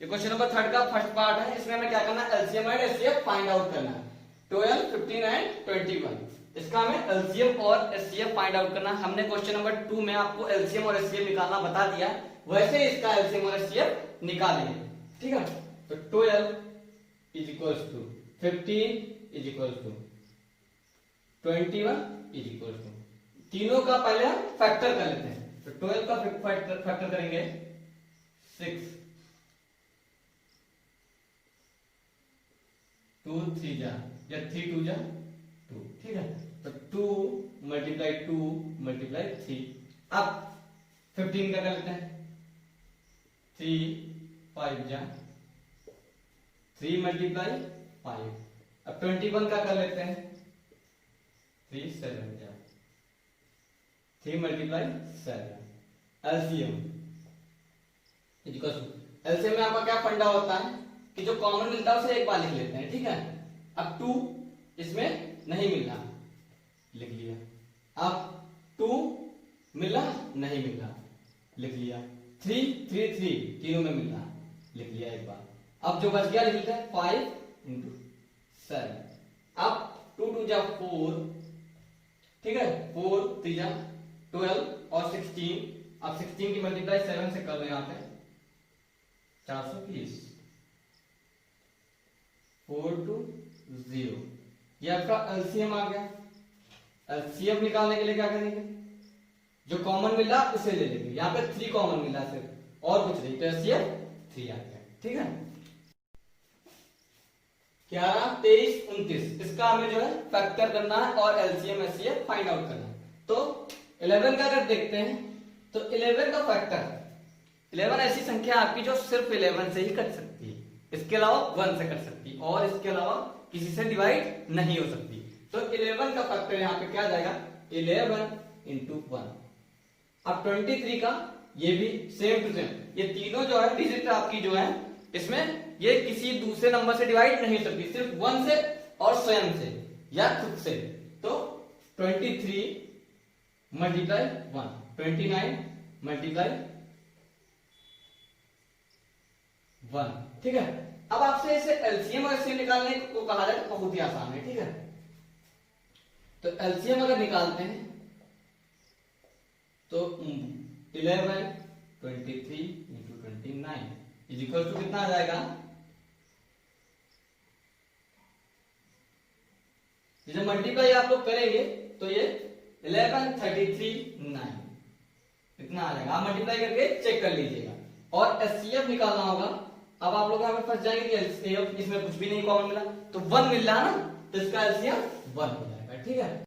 Question number 3 का first part है, इसमें हमें क्या करना है, LCM and HCF find out करना है। 12, 15 एंड 21 इसका हमें एलसीएम और एचसीएफ फाइंड आउट करना है। हमने क्वेश्चन नंबर 2 में आपको एलसीएम और एचसीएफ निकालना बता दिया, वैसे इसका एलसीएम और एचसीएफ निकालेंगे। ठीक है, तो 12 is equals to 15 is equals to 21 is equals to, तीनों का पहले हम फैक्टर कर लेते हैं। तो 12 का फैक्टर करेंगे 6, 2 3 जा या 3 2 जा 2। ठीक है, तो 2 मल्टीप्लाई 2 मल्टीप्लाई 3। अब 15 का कर लेते हैं, 3 5 जा 3 मल्टीप्लाई 5। अब 21 का कर लेते हैं, 3 7 जा 3 मल्टीप्लाई 7। एलसीएम एलसीएम में आपका क्या फंडा होता है कि जो कॉमन मिलता है उसे एक बार लिख लेते हैं। ठीक है, अब 2 इसमें नहीं मिला, लिख लिया। अब 2 मिला नहीं मिला, लिख लिया। 3 3 3 तीनों में मिला, लिख लिया एक बार। अब जो बच गया लिख लेते हैं 5 इंटू 7। अब 2 2 जा 4, ठीक है, 4 3 जा 12 और 16। अब 16 की मल्टीप्लाई 7 से कर रहे हैं यहाँ पे 420। 4 2 0, ये आपका एलसीएम आ गया। एलसीएम निकालने के लिए क्या करेंगे, जो कॉमन मिला उसे ले लेंगे। यहाँ पे 3 कॉमन मिला सिर्फ, और कुछ नहीं, तो एलसीएम 3 आ गया। ठीक है, 11 23 29 इसका हमें जो है फैक्टर करना है और एलसीएम एचसीएफ फाइंड आउट करना है। तो 11 का अगर देखते हैं तो 11 का फैक्टर, 11 ऐसी संख्या आपकी जो सिर्फ 11 से ही कट सकती है, इसके अलावा 1 से कट सकती है, और इसके अलावा किसी से डिवाइड नहीं हो सकती। तो 11 का फैक्टर यहाँ पे क्या आ जाएगा, 11 इंटू 1। अब 23 का, ये भी सेम टू सेम, ये तीनों जो है डिजिट आपकी जो है इसमें ये किसी दूसरे नंबर से डिवाइड नहीं हो सकती, सिर्फ 1 से और स्वयं से या खुद से। तो 23 मल्टीप्लाई 1, 29 मल्टीप्लाई 1। ठीक है, अब आपसे इसे एलसीएम और एचसीएफ निकालने को कहा जाए तो बहुत ही आसान है। ठीक है, तो एलसीएम अगर निकालते हैं तो 11 23 इंटू 29 इज इक्वल टू कितना आ जाएगा, जब मल्टीप्लाई आप लोग करेंगे तो ये 11 33 9 इतना आ जाएगा। आप मल्टीप्लाई करके चेक कर लीजिएगा। और एचसीएफ निकालना होगा। अब आप लोग यहाँ पे फंस जाएंगे कि एलसीएफ इसमें कुछ भी नहीं कॉमन मिला, तो 1 मिल रहा ना, तो इसका एलसीएम 1 हो जाएगा। ठीक है,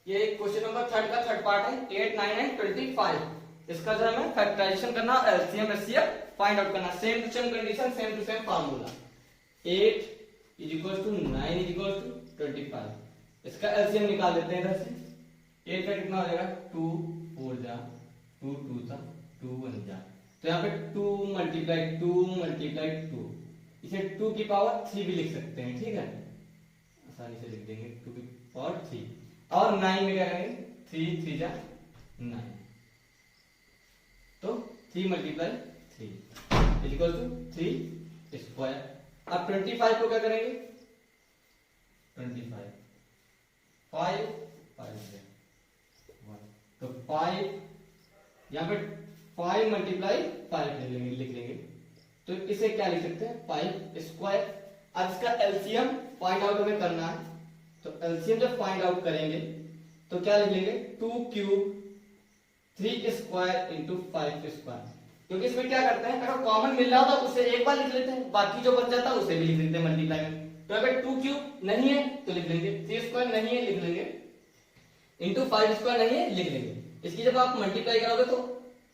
ये क्वेश्चन नंबर 3 का थर्ड पार्ट है, 8 9 एंड 25 इसका जो हमें फैक्टराइजेशन करना, एलसीएम एचसीएफ फाइंड आउट करना। Same to same condition, same to same formula. 8 is equal to 9 is equal to 25, इसका एलसीएम निकाल लेते हैं इधर से। 8 का कितना हो जाएगा, 2 4 जा 2 2 जा 2 1 जा, तो यहाँ पे 2 मल्टीप्लाई 2 मल्टीप्लाई 2, इसे 2 की पावर 3 भी लिख सकते हैं। ठीक है, आसानी से लिख देंगे 2 की पावर 3। और 9 में क्या करेंगे, 3 3 जा 9, तो 3 multiply 3 is equal to 3 square. अब 25 को क्या करेंगे, 25 5 5 से 1, तो 5 यहाँ पे 5 मल्टीप्लाई 5 लिख लेंगे, तो इसे क्या लिख सकते हैं, 5 स्क्वायर। अब इसका एलसीएम फाइंड आउट हमें करना है, तो एलसीएम जब फाइंड आउट करेंगे तो क्या लिख लेंगे, 2 क्यूब 3 स्क्वायर इंटू 5 स्क्वायर। क्योंकि इसमें क्या करते हैं, अगर कॉमन मिल रहा होता उसे एक बार लिख लेते हैं, बाकी जो बच जाता है उसे भी लिख लेते हैं मल्टीप्लाई में। तो अगर 2 क्यूब नहीं है तो लिख लेंगे, 3 स्क्वायर नहीं है लिख लेंगे, इंटू 5 स्क्वायर नहीं है लिख लेंगे। इसकी जब आप मल्टीप्लाई करोगे तो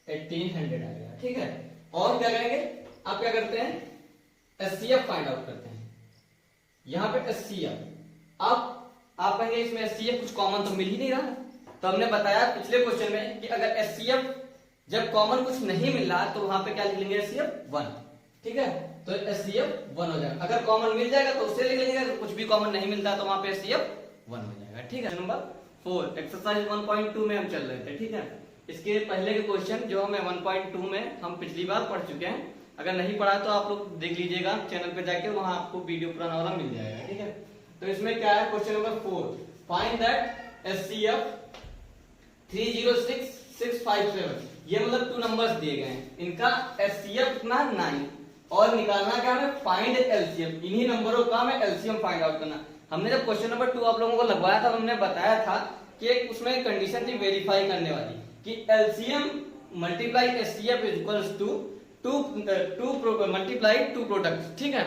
1800 आ गया। ठीक है, और क्या करेंगे, आप क्या करते हैं, एचसीएफ फाइंड आउट करते हैं। यहाँ पे एचसीएफ, अब आप कहेंगे इसमें एचसीएफ कुछ कॉमन तो मिल ही नहीं रहा, तो हमने बताया पिछले क्वेश्चन में कि अगर एचसीएफ जब कॉमन कुछ नहीं मिल रहा तो वहां पे क्या लिख लेंगे, एचसीएफ 1। ठीक है, तो एचसीएफ 1 हो जाएगा। अगर कॉमन मिल जाएगा तो उससे लिख लेंगे, अगर कुछ भी कॉमन नहीं मिलता तो वहां पे एचसीएफ 1 हो जाएगा। ठीक है, नंबर 4 एक्सरसाइज 1.2 में हम चल रहे थे। ठीक है, इसके पहले के क्वेश्चन जो हमें 1.2 में हम पिछली बार पढ़ चुके हैं, अगर नहीं पढ़ा तो आप लोग देख लीजिएगा चैनल पे जाके, वहां आपको वीडियो पुराना वाला मिल जाएगा, ठीक है। तो इसमें क्या है, question number 4, find that HCF 306657, ये मतलब 2 नंबर्स दिए गए हैं, इनका एचसीएफ कितना 9, और निकालना क्या है, फाइंड एलसीएम, इन्हीं नंबरों का हमें एलसीएम फाइंड आउट करना। हमने जब क्वेश्चन नंबर 2 आप लोगों को लगवाया था, हमने बताया था कि उसमें कंडीशन थी वेरीफाई करने वाली कि LCM multiply HCF is equals to 2 multiply 2 product, ठीक है,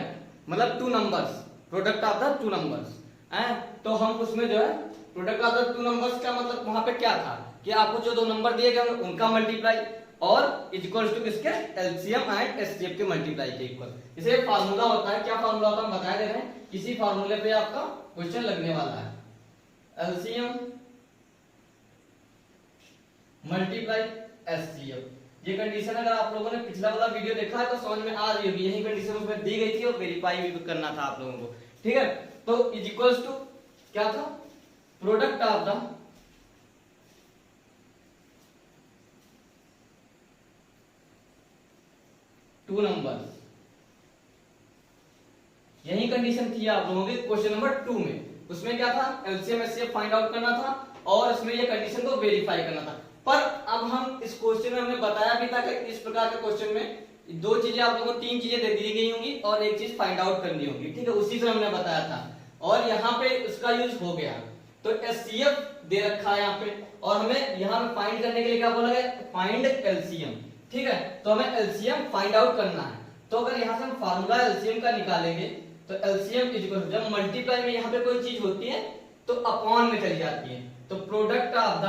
मतलब 2 numbers, product of the 2 numbers है। तो हम उसमें जो है प्रोडक्ट ऑफ द 2 नंबर्स का मतलब वहां पे क्या था कि आपको जो 2 नंबर दिए गए उनका मल्टीप्लाई और इक्वल्स टू किसके, एलसीएम एंड एचसीएफ के मल्टीप्लाई के इक्वल। इसे फार्मूला होता है, क्या फार्मूला होता है हम बता दे रहे हैं, किसी फार्मूले पे आपका क्वेश्चन लगने वाला है। एलसीएम मल्टीप्लाई एचसीएफ, ये कंडीशन अगर आप लोगों ने पिछला वाला वीडियो देखा है तो समझ में आ रही होगी, यही कंडीशन उसमें दी गई थी और वेरीफाई भी करना था आप लोगों को, ठीक है। तो इज इक्वल्स टू क्या था, प्रोडक्ट ऑफ द 2 नंबर्स, यही कंडीशन थी आप लोगों के क्वेश्चन नंबर 2 में। उसमें क्या था, एलसीएम एचसीएफ फाइंड आउट करना था और इसमें ये कंडीशन को वेरीफाई करना था। पर अब हम इस क्वेश्चन में हमने बताया भी था कि इस प्रकार के क्वेश्चन में 2 चीजें आप लोगों को 3 चीजें दे दी गई होंगी और एक चीज फाइंड आउट करनी होगी, ठीक है, उसी से हमने बताया था और यहाँ पे उसका यूज हो गया। तो एचसीएफ दे रखा है यहाँ पे और हमें यहाँ पे फाइंड करने के लिए क्या बोला गया, फाइंड एलसीएम, ठीक है। तो हमें एलसीएम फाइंड आउट करना है। तो अगर यहाँ से हम फार्मूला एलसीएम का निकालेंगे तो एलसीएम इज इक्वल, जब मल्टीप्लाई में यहाँ पे कोई चीज होती है तो अपॉन में चली जाती है, तो प्रोडक्ट ऑफ द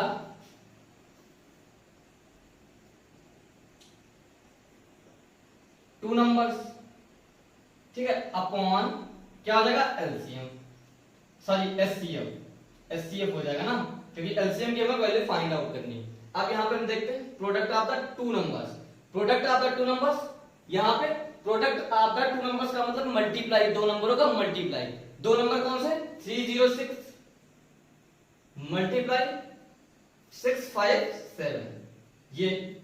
2 नंबर्स, ठीक है, अपॉन क्या हो जाएगा, एलसीएम, सॉरी एचसीएफ, एचसीएफ हो जाएगा ना, क्योंकि एलसीएम की हमें वैल्यू फाइंड आउट करनी है। अब यहाँ पे हम देखते हैं product of the 2 numbers, product of the 2 numbers, यहाँ पे प्रोडक्ट ऑफ द 2 नंबर्स का मतलब मल्टीप्लाई, 2 नंबरों का मल्टीप्लाई। 2 नंबर कौन से, 306 मल्टीप्लाई 657,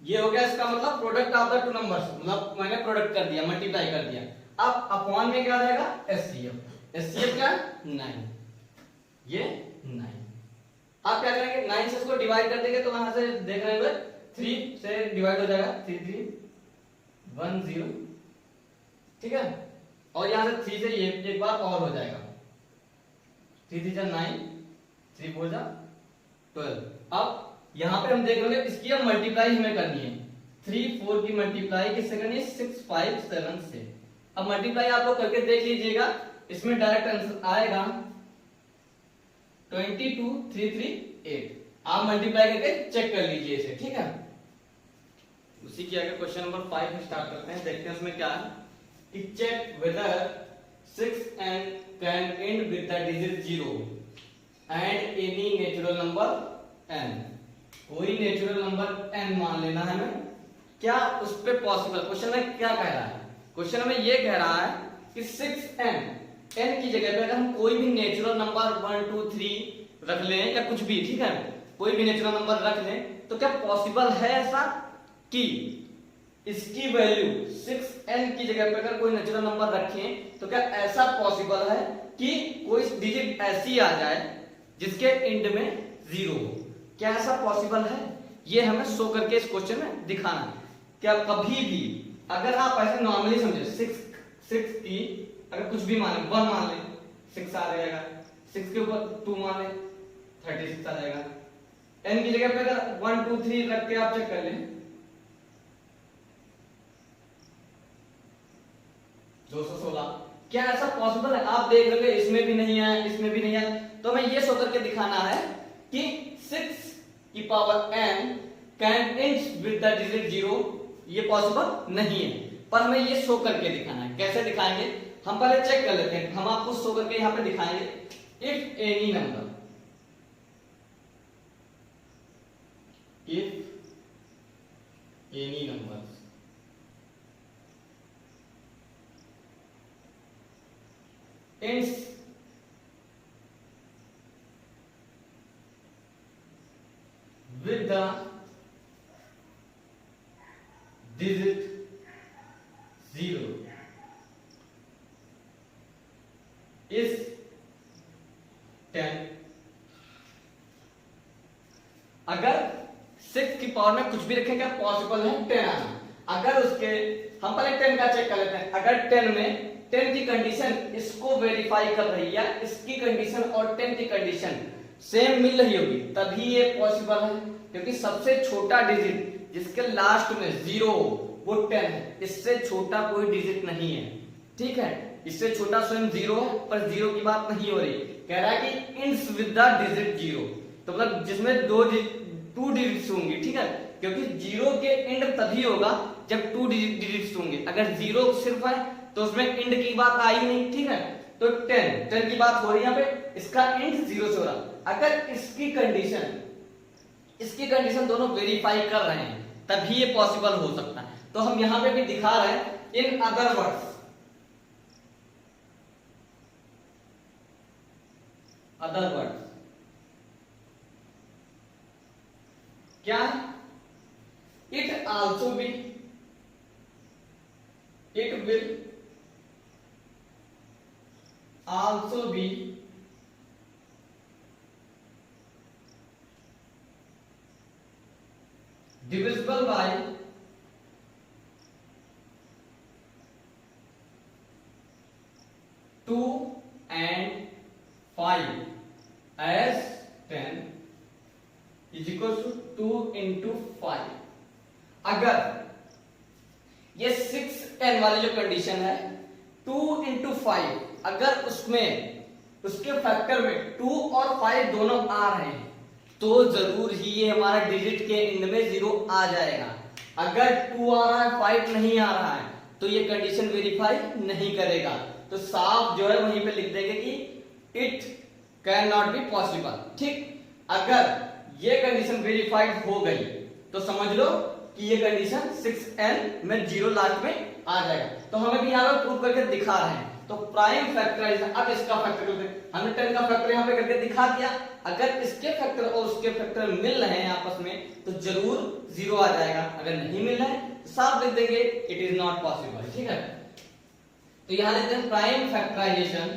ये हो गया इसका मतलब प्रोडक्ट ऑफ द 2 नंबर्स, मतलब मैंने प्रोडक्ट कर दिया, मल्टीप्लाई कर दिया। अब अपॉन में क्या आ जाएगा, एचसीएफ, एचसीएफ क्या 9, ये 9। आप क्या करेंगे, 9 से इसको डिवाइड कर देंगे तो वहां से देख रहे हैं 3 से डिवाइड हो जाएगा, 3310, ठीक है, और यहां से 3 से ये एक बार और हो जाएगा, 3 3 9, 3 4 12। अब यहां पे हम देख रहे हैं इसकी अब मल्टीप्लाई हमें करनी है, 3 4 की मल्टीप्लाई किससे करनी है, 657 से। अब मल्टीप्लाई आप लोग करके देख लीजिएगा, इसमें डायरेक्ट आंसर आएगा 22338। आप मल्टीप्लाई करके चेक कर लीजिए इसे, ठीक है। उसी के आगे क्वेश्चन नंबर 5 में स्टार्ट करते हैं, देखते हैं उसमें क्या है कि check whether 6n can end with the digit 0 end any natural number n, कोई नेचुरल नंबर n मान लेना है हमें, क्या उस पे पॉसिबल, क्वेश्चन में क्या कह रहा है, क्वेश्चन में ये कह रहा है कि 6n, n की जगह पे अगर हम कोई भी नेचुरल नंबर 1 2 3 रख लें या कुछ भी, ठीक है, कोई भी नेचुरल नंबर रख लें तो क्या पॉसिबल है ऐसा कि इसकी वैल्यू 6n की जगह पे अगर कोई नेचुरल नंबर रखें तो क्या ऐसा पॉसिबल है कि कोई डिजिट ऐसी आ जाए जिसके एंड में 0 हो, क्या ऐसा पॉसिबल है, ये हमें शो करके इस क्वेश्चन में दिखाना है। क्या कभी भी अगर आप ऐसे नॉर्मली समझे 6 की अगर कुछ भी मान ले, 1 मान ले 6 आ जाएगा, 6 के ऊपर 2 मान ले 36 आ जाएगा, n की जगह पे अगर 1 2 3 रख के आप चेक कर लें 216, क्या ऐसा पॉसिबल है, आप देख रहे इसमें भी नहीं है, इसमें भी नहीं है, तो हमें ये शो करके दिखाना है कि 6 की power n can end with the digit 0, ये पॉसिबल नहीं है, पर हमें ये शो करके दिखाना है। कैसे दिखाएंगे, हम पहले चेक कर लेते हैं, हम आपको शो करके यहां पे दिखाएंगे, if any number, if any number ends with the digit is 10। अगर 6 की पावर में कुछ भी रखेंगे पॉसिबल है 10 आना। अगर उसके हम पहले 10 का चेक कर लेते हैं। अगर 10 में 10 की कंडीशन इसको वेरीफाई कर रही है, इसकी कंडीशन और 10 की कंडीशन सेम मिल रही होगी, तभी ये पॉसिबल है। क्योंकि सबसे छोटा डिजिट जिसके लास्ट में 0 वो 10 है, इससे छोटा कोई डिजिट नहीं है। ठीक है, इससे छोटा स्वयं 0 है, पर 0 की बात नहीं हो रही। कह रहा है कि इंड्स विद द डिजिट 0, तो मतलब जिसमें 2 डिजिट्स होंगी। ठीक है, क्योंकि 0 के इंड तभी होगा जब 2 डिजिट्स होंगे। अगर 0 सिर्फ है तो उसमें इंड की बात आई नहीं। ठीक है, तो 10 की बात हो रही है यहाँ पे, इसका इंड 0 से हो रहा। अगर इसकी कंडीशन दोनों वेरीफाई कर रहे हैं तभी ये पॉसिबल हो सकता है। तो हम यहां पे भी दिखा रहे हैं, इन अदर वर्ड्स, क्या it also be, it will also be divisible by 2 and 5 as 10 is equal to 2 into 5। अगर ये 6n वाली जो कंडीशन है 2 into 5, अगर उसके फैक्टर में 2 और 5 दोनों आ रहे हैं तो जरूर ही ये हमारा डिजिट के एंड में 0 आ जाएगा। अगर 2 आ रहा है 5 नहीं आ रहा है तो ये कंडीशन वेरीफाई नहीं करेगा। तो साफ जो है वहीं पे लिख देंगे कि it can not be possible. ठीक, अगर ये कंडीशन वेरीफाइड हो गई तो समझ लो कि ये कंडीशन 6n में 0 लास्ट में आ जाएगा। तो हमें भी यहाँ पे प्रूव करके दिखा रहे हैं। तो प्राइम फैक्टराइजेशन, अब इसका फैक्टर करते हैं। हमने 10 का फैक्टर यहाँ पे करके दिखा दिया। अगर इसके फैक्टर और उसके फैक्टर मिल रहे हैं आपस में तो जरूर 0 आ जाएगा। अगर नहीं मिल रहा है तो साफ लिख देंगे इट इज नॉट पॉसिबल। ठीक है, तो यहां लिखते हैं प्राइम फैक्टराइजेशन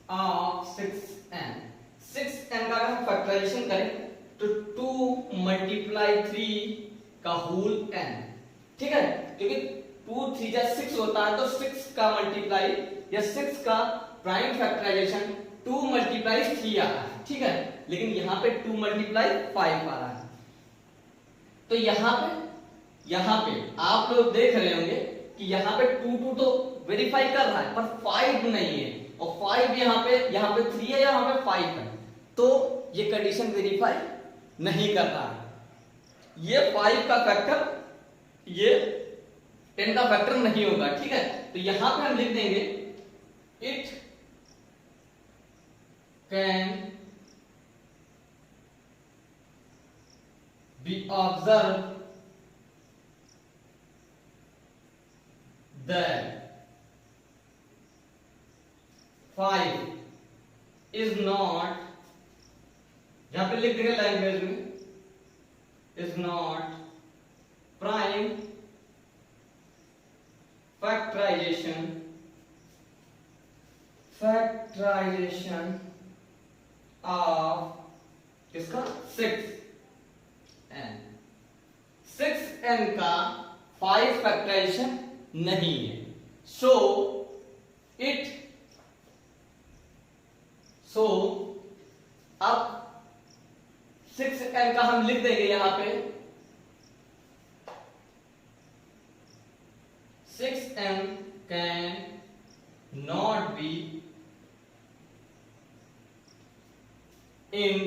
ऑफ 6n का अगर फैक्टराइजेशन करें तो 2 मल्टीप्लाई 3 का होल n। ठीक है, क्योंकि 2 3 जा 6 होता है तो 6 का मल्टीप्लाई या 6 का प्राइम फैक्टराइजेशन 2 मल्टीप्लाई 3 आ रहा है। ठीक है, लेकिन यहां पे 2 मल्टीप्लाई 5 आ रहा है। तो यहां पे आप लोग देख रहे होंगे कि यहां पे 2 तो वेरीफाई कर रहा है पर 5 नहीं है, और 5 यहां पे 3 है, यहां पे 5 है, तो ये कंडीशन वेरीफाई नहीं कर रहा है। ये 5 का फैक्टर ये 10 का फैक्टर नहीं होगा। ठीक है, तो यहां पे हम लिख देंगे it can be observe that 5 is not, यहां पे लिख देंगे लैंग्वेज में, is not prime factorisation of इसका 6n। 6n का 5 फैक्टराइजेशन नहीं है। सो अब 6n का हम लिख देंगे यहां पे 6n can not be in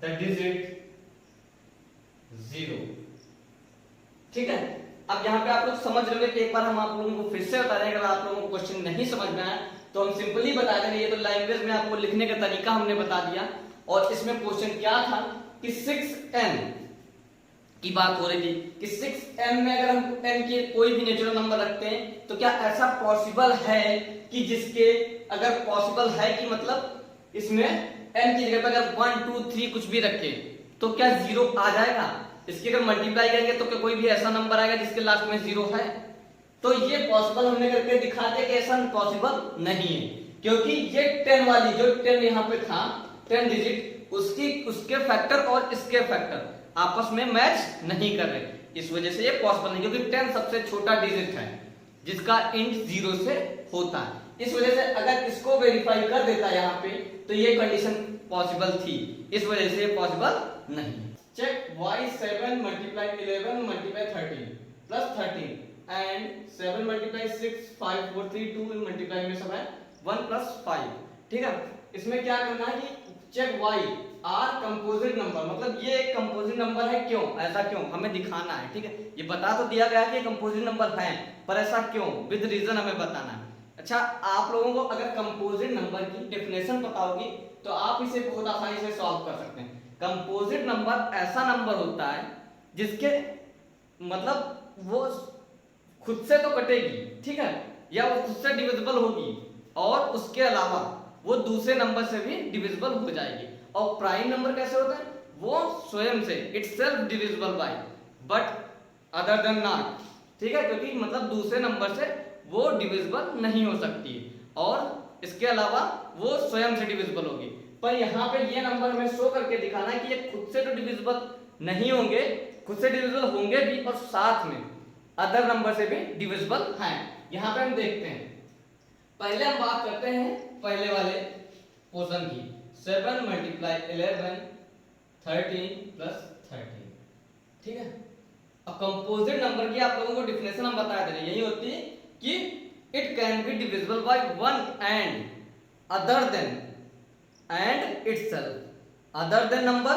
the digit 0। ठीक है, अब यहाँ पे आप लोग समझ रहे कि एक बार हम आप लोगों को फिर से बता रहे हैं। अगर आप लोगों को क्वेश्चन नहीं समझ में आया तो हम सिंपली बता देंगे। ये तो लैंग्वेज में आपको लिखने का तरीका हमने बता दिया। और इसमें क्वेश्चन क्या था कि 6n की बात हो रही थी कि 6n में अगर हम n के कोई भी नेचुरल नंबर रखते हैं तो क्या ऐसा पॉसिबल है कि जिसके अगर पॉसिबल है कि मतलब इसमें n की जगह पे अगर 1 2 3 कुछ भी रखे तो क्या जीरो आ जाएगा? इसकी अगर मल्टीप्लाई करेंगे तो क्या कोई भी ऐसा नंबर आएगा जिसके लास्ट में जीरो है? तो ये पॉसिबल हमने करके दिखाते कि ऐसा पॉसिबल नहीं है, क्योंकि ये 10 वाली जो 10 यहाँ पे था 10 डिजिट उसके फैक्टर और इसके फैक्टर आपस में मैच नहीं कर रहे, इस वजह से ये पॉसिबल नहीं, क्योंकि 10 सबसे छोटा डिजिट है जिसका इंट 0 से होता है। इस वजह से अगर इसको वेरीफाई कर देता यहाँ पे तो ये कंडीशन पॉसिबल थी, इस वजह से ये पॉसिबल नहीं। Check y 7 multiply 11 multiply 13 plus 13 and 7 multiply 6 5 4 3 2 multiply में सब है 1 प्लस 5। ठीक है, इसमें क्या करना है कि check y are composite number, मतलब ये एक कंपोजिट नंबर है, क्यों ऐसा क्यों हमें दिखाना है। ठीक है, ये बता तो दिया गया है कि कंपोजिट नंबर है, पर ऐसा क्यों विद रीजन हमें बताना है। अच्छा, आप लोगों को अगर कंपोजिट नंबर की डेफिनेशन पता होगी तो आप इसे बहुत आसानी से सॉल्व कर सकते हैं। कंपोजिट नंबर ऐसा नंबर होता है जिसके मतलब वो खुद से तो कटेगी, ठीक है, या वो खुद से डिविजिबल होगी और उसके अलावा वो दूसरे नंबर से भी डिविजिबल हो जाएगी। और प्राइम नंबर कैसे होता है? वो स्वयं से itself divisible by but other than not. ठीक है, क्योंकि मतलब दूसरे नंबर से वो डिविजिबल नहीं हो सकती और इसके अलावा वो स्वयं से डिविजिबल होगी। पर यहाँ पे ये नंबर हमें शो करके दिखाना है कि ये खुद से तो डिविजिबल नहीं होंगे, खुद से डिविजिबल होंगे भी और साथ में अदर नंबर से भी डिविजिबल हैं। यहाँ पे हम देखते हैं, पहले हम बात करते हैं पहले वाले पोर्शन की, 7 मल्टीप्लाई 11 13 प्लस 13। ठीक है, अब कंपोजिट नंबर की आप लोगों को डेफिनेशन हम बता दे रहे हैं, यही होती है कि it can be divisible by one and other than and itself, other than number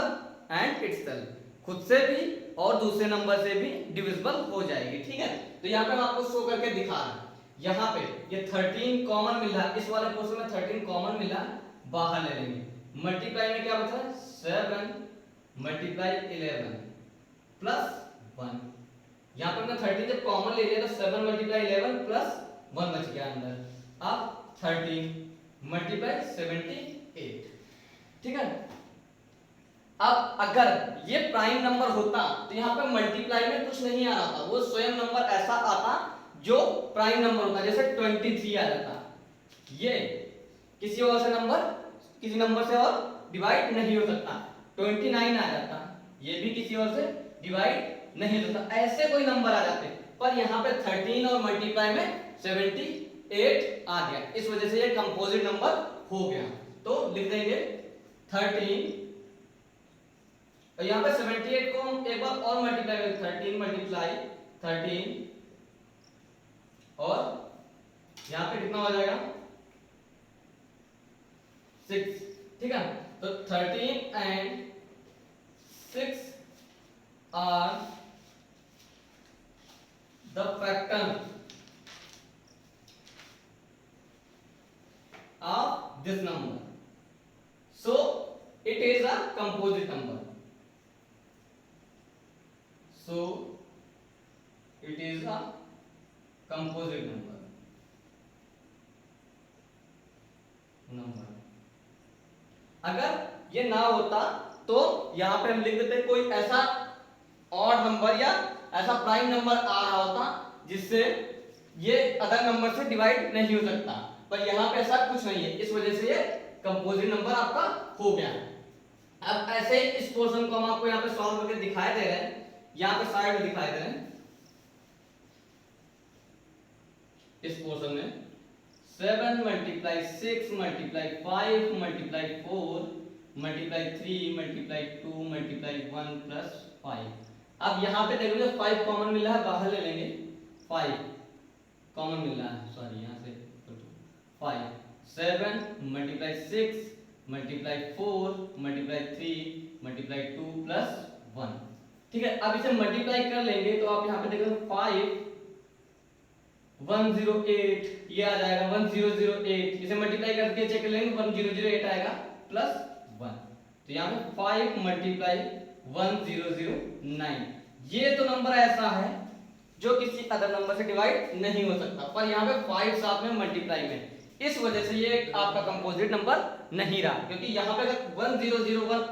and itself, खुद से भी और दूसरे नंबर से भी डिविजिबल हो जाएगी। ठीक है, तो यहाँ पे हम आपको शो करके दिखा रहे हैं, यहाँ पे ये 13 कॉमन मिल रहा है, इस वाले पोर्शन में 13 कॉमन मिला, बाहर ले लेंगे, मल्टीप्लाई में क्या बचा है 7 मल्टीप्लाई 11 प्लस 1। यहाँ पे हमने 13 जब कॉमन ले लिया तो 7 मल्टीप्लाई 11 प्लस 1 बच गया अंदर, अब 13 मल्टीप्लाई 78। ठीक है, अब अगर ये प्राइम नंबर होता तो यहाँ पे मल्टीप्लाई में कुछ नहीं आ रहा था, वो स्वयं नंबर ऐसा आता जो प्राइम नंबर होता, जैसे 23 आ जाता, ये किसी और से नंबर किसी नंबर से और डिवाइड नहीं हो सकता, 29 आ जाता, ये भी किसी और से डिवाइड नहीं हो सकता, ऐसे कोई नंबर आ जाते। पर यहाँ पे 13 और मल्टीप्लाई में 78 आ गया, इस वजह से ये कंपोजिट नंबर हो गया। तो लिख देंगे 13 और यहाँ पे 78 को हम एक बार और मल्टीप्लाई करें, 13 मल्टीप्लाई 13 और यहाँ पे कितना हो जाएगा 6। ठीक है, तो 13 and 6 are the factor of this number, so it is a composite number, so it is a composite number। अगर ये ना होता तो यहां पे हम लिख देते कोई ऐसा ऑड नंबर या ऐसा प्राइम नंबर आ रहा होता जिससे ये अदर नंबर से डिवाइड नहीं हो सकता, पर यहाँ पे ऐसा कुछ नहीं है, इस वजह से ये कंपोजिट नंबर आपका हो गया। अब ऐसे ही इस पोर्शन को हम आपको यहाँ पे सॉल्व करके दिखाई दे रहे हैं, यहाँ पे साइड में दिखाई दे रहे हैं, इस पोर्शन में 7 multiply 6 multiply 5 multiply 4 multiply 3 multiply 2 multiply 1 plus 5। अब यहाँ पे देखो 5 कॉमन मिल रहा है, बाहर ले लेंगे, 5 कॉमन मिल रहा है, सॉरी यहाँ से 5 7 multiply 6 multiply 4 multiply 3 multiply 2 plus 1। ठीक है, अब इसे मल्टीप्लाई कर लेंगे तो आप यहाँ पे देखो 5 108 ये आ जाएगा 1008, इसे मल्टीप्लाई करके चेक कर लेंगे 1008 आएगा प्लस 1। तो यहाँ पे 5 मल्टीप्लाई 1009 ये तो नंबर ऐसा है जो किसी अदर नंबर से डिवाइड नहीं हो सकता, पर यहाँ पे 5 साथ में मल्टीप्लाई में, इस वजह से ये आपका कंपोजिट नंबर नहीं रहा, क्योंकि यहाँ पे अगर 1001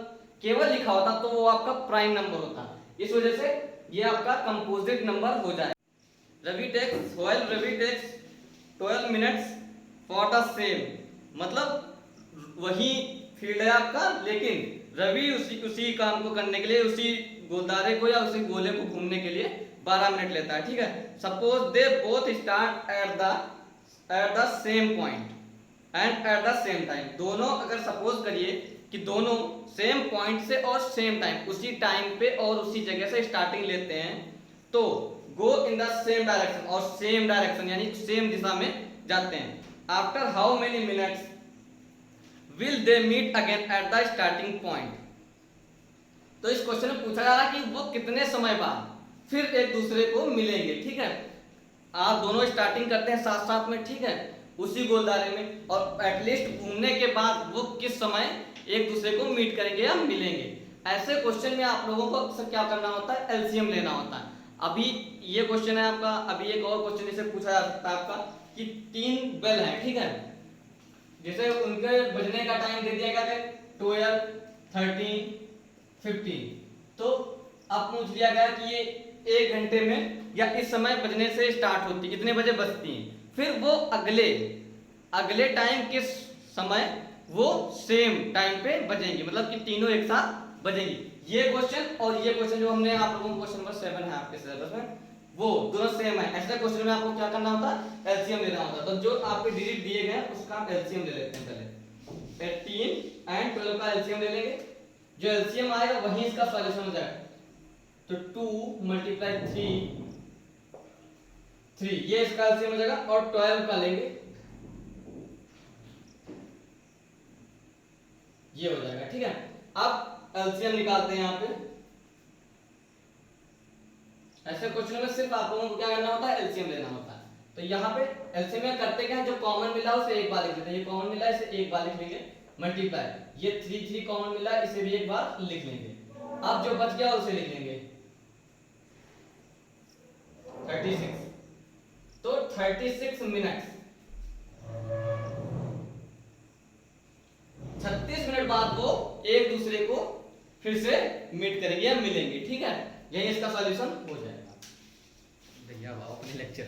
केवल लिखा होता तो वो आपका प्राइम नंबर होता, इस वजह से ये आपका कंपोजिट नंबर हो जाए। Ravi takes 12 minutes for the same, मतलब वही फील्ड है आपका, लेकिन रवि उसी काम को करने के लिए, उसी गोलदारे को या उसी गोले को घूमने के लिए 12 मिनट लेता है, ठीक है। Suppose they both start at the same point and at the same time, दोनों अगर सपोज करिए कि दोनों सेम पॉइंट से और सेम टाइम, उसी टाइम पे और उसी जगह से स्टार्टिंग लेते हैं, तो go in the same direction, और सेम डायरेक्शन यानी सेम दिशा में जाते हैं। After how many minutes will they meet again at the starting point. तो इस क्वेश्चन में पूछा जा रहा है कि वो कितने समय बाद फिर एक दूसरे को मिलेंगे, ठीक है। आप दोनों स्टार्टिंग करते हैं साथ साथ में, ठीक है, उसी गोलदारे में, और एटलीस्ट घूमने के बाद वो किस समय एक दूसरे को मीट करेंगे या मिलेंगे। ऐसे क्वेश्चन में आप लोगों को अक्सर क्या करना होता है, एलसीएम लेना होता है। अभी ये क्वेश्चन है आपका, अभी एक और क्वेश्चन इसे पूछा जा सकता है आपका कि 3 बेल है, ठीक है, जैसे उनके बजने का टाइम दे दिया गया है 12, 13, 15, तो अब पूछ लिया गया कि ये 1 घंटे में या इस समय बजने से स्टार्ट होती, कितने बजे बजती हैं, फिर वो अगले टाइम किस समय वो सेम टाइम पे बजेंगी, मतलब कि तीनों एक साथ बजेंगी। ये क्वेश्चन और ये क्वेश्चन जो हमने आप लोगों को क्वेश्चन नंबर 7 है आपके सिलेबस में, वो दोनों सेम है। ऐसे क्वेश्चन में आपको क्या करना होता है, एलसीएम लेना होता है। तो जो आपके डिजिट दिए गए हैं उसका आप एलसीएम ले लेते हैं पहले, 18 एंड 12 का एलसीएम ले लेंगे, जो एलसीएम आएगा वही इसका सॉल्यूशन हो जाएगा। तो 2 मल्टीप्लाई 3 ये इसका एलसीएम हो जाएगा, और 12 का लेंगे, ये हो जाएगा, ठीक है। अब एलसीएम निकालते हैं यहाँ पे। ऐसे क्वेश्चन में सिर्फ आप लोगों को क्या करना होता है, एलसीएम लेना होता है। तो यहाँ पे एलसीएम में करते क्या है, जो कॉमन मिला उसे एक बार लिख लेते हैं, ये कॉमन मिला इसे एक बार लिख लेंगे, मल्टीप्लाई ये 3 कॉमन मिला इसे भी एक बार लिख लेंगे। अब जो बच गया उसे लिख लेंगे 36, तो 36 मिनट्स 36 मिनट बाद वो एक दूसरे को फिर से मीट करेंगे या मिलेंगे, ठीक है। यही इसका सॉल्यूशन हो जाएगा। भैया अपने लेक्चर